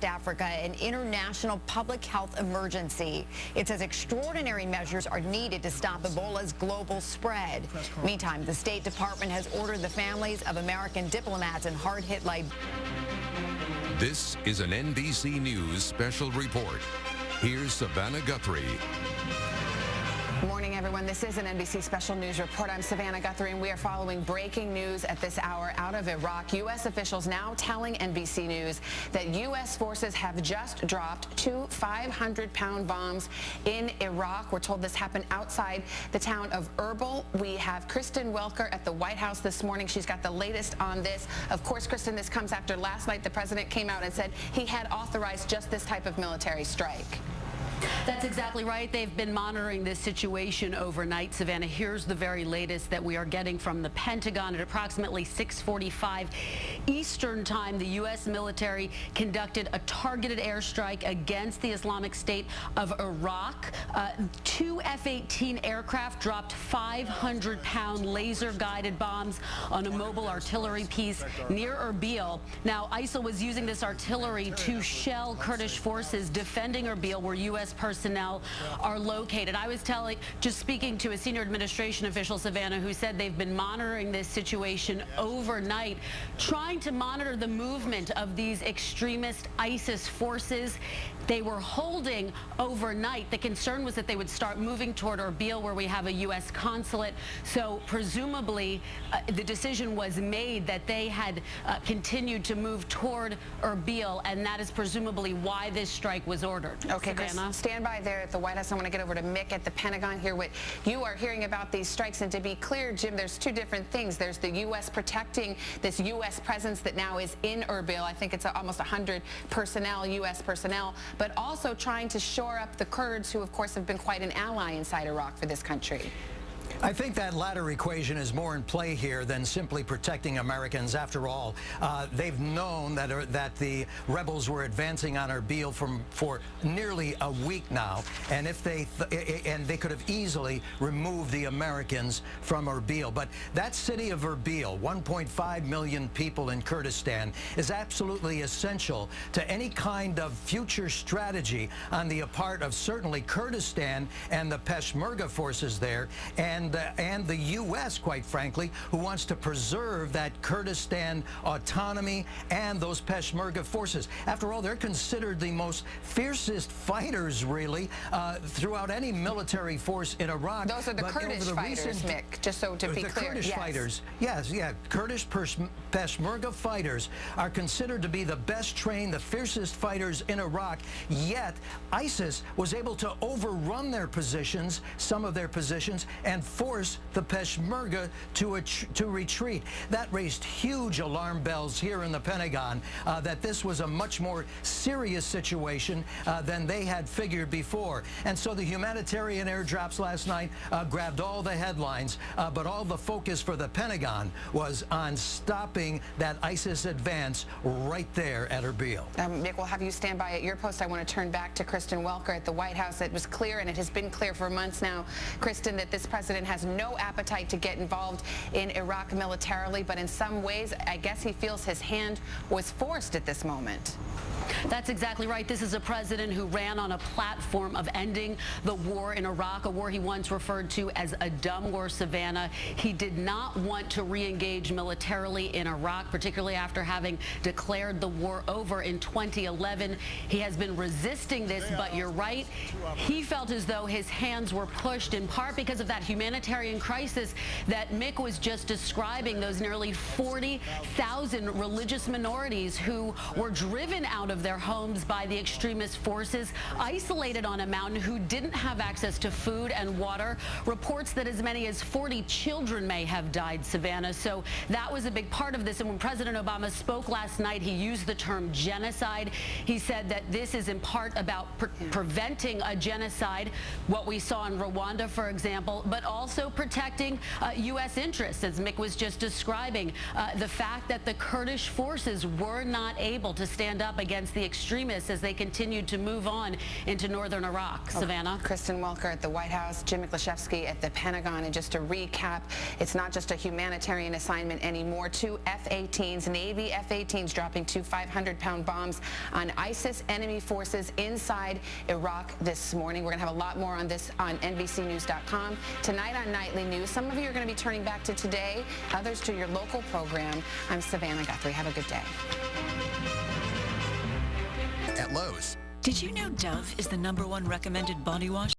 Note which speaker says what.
Speaker 1: Africa, an international public health emergency. It says extraordinary measures are needed to stop Ebola's global spread. Meantime, the State Department has ordered the families of American diplomats in hard-hit Liberia.
Speaker 2: This is an NBC News Special Report. Here's Savannah Guthrie.
Speaker 3: Good morning, everyone. This is an NBC Special News Report. I'm Savannah Guthrie, and we are following breaking news at this hour out of Iraq. U.S. officials now telling NBC News that U.S. forces have just dropped 2 500-pound bombs in Iraq. We're told this happened outside the town of Erbil. We have Kristen Welker at the White House this morning. She's got the latest on this. Of course, Kristen, this comes after last night the president came out and said he had authorized just this type of military strike.
Speaker 4: That's exactly right. They've been monitoring this situation overnight. Savannah, here's the very latest that we are getting from the Pentagon. At approximately 6:45 Eastern Time, the U.S. military conducted a targeted airstrike against the Islamic State of Iraq. 2 F-18 aircraft dropped 500-pound laser-guided bombs on a mobile artillery piece near Erbil. Now, ISIL was using this artillery to shell Kurdish forces defending Erbil, where U.S. personnel are located. I was just speaking to a senior administration official, Savannah, who said they've been monitoring this situation overnight, trying to monitor the movement of these extremist ISIS forces they were holding overnight. The concern was that they would start moving toward Erbil, where we have a U.S. consulate. So presumably the decision was made that they had continued to move toward Erbil, and that is presumably why this strike was ordered.
Speaker 3: Okay, Chris, stand by there at the White House. I want to get over to Mick at the Pentagon here. What you are hearing about these strikes, and to be clear, Jim, there's two different things. There's the U.S. protecting this U.S. presence that now is in Erbil. I think it's almost 100 personnel, U.S. personnel, but also trying to shore up the Kurds, who, of course, have been quite an ally inside Iraq for this country.
Speaker 5: I think that latter equation is more in play here than simply protecting Americans. After all, they've known that the rebels were advancing on Erbil for nearly a week now, and if they could have easily removed the Americans from Erbil. But that city of Erbil, 1.5 million people in Kurdistan, is absolutely essential to any kind of future strategy on the part of certainly Kurdistan and the Peshmerga forces there, and the U.S., quite frankly, who wants to preserve that Kurdistan autonomy and those Peshmerga forces. After all, they're considered the most fiercest fighters, really, throughout any military force in Iraq.
Speaker 3: Those are the Kurdish fighters, Mick, just so to be clear.
Speaker 5: The Kurdish fighters, yes, Kurdish Peshmerga fighters are considered to be the best trained, the fiercest fighters in Iraq, yet ISIS was able to overrun their positions, some of their positions, and force the Peshmerga to retreat. That raised huge alarm bells here in the Pentagon that this was a much more serious situation than they had figured before. And so the humanitarian airdrops last night grabbed all the headlines, but all the focus for the Pentagon was on stopping that ISIS advance right there at Erbil.
Speaker 3: Mick, we'll have you stand by at your post. I want to turn back to Kristen Welker at the White House. It was clear, and it has been clear for months now, Kristen, that this president has no appetite to get involved in Iraq militarily, but in some ways, I guess he feels his hand was forced at this moment.
Speaker 4: That's exactly right. This is a president who ran on a platform of ending the war in Iraq, a war he once referred to as a dumb war, Savannah. He did not want to re-engage militarily in Iraq, particularly after having declared the war over in 2011. He has been resisting this, but you're right. He felt as though his hands were pushed, in part because of that humanitarian crisis that Mick was just describing, those nearly 40,000 religious minorities who were driven out of their homes by the extremist forces, isolated on a mountain, who didn't have access to food and water. Reports that as many as 40 children may have died, Savannah. So that was a big part of this. And when President Obama spoke last night, he used the term genocide. He said that this is in part about preventing a genocide, what we saw in Rwanda, for example, but also protecting U.S. interests, as Mick was just describing. The fact that the Kurdish forces were not able to stand up against the extremists as they continued to move on into northern Iraq. Savannah?
Speaker 3: Kristen Welker at the White House, Jim Miklaszewski at the Pentagon. And just to recap, it's not just a humanitarian assignment anymore. 2 F-18s, Navy F-18s dropping 2 500-pound bombs on ISIS enemy forces inside Iraq this morning. We're going to have a lot more on this on NBCnews.com. Tonight on Nightly News, some of you are going to be turning back to Today, others to your local program. I'm Savannah Guthrie. Have a good day.
Speaker 6: At Lowe's.
Speaker 7: Did you know Dove is the #1 recommended body wash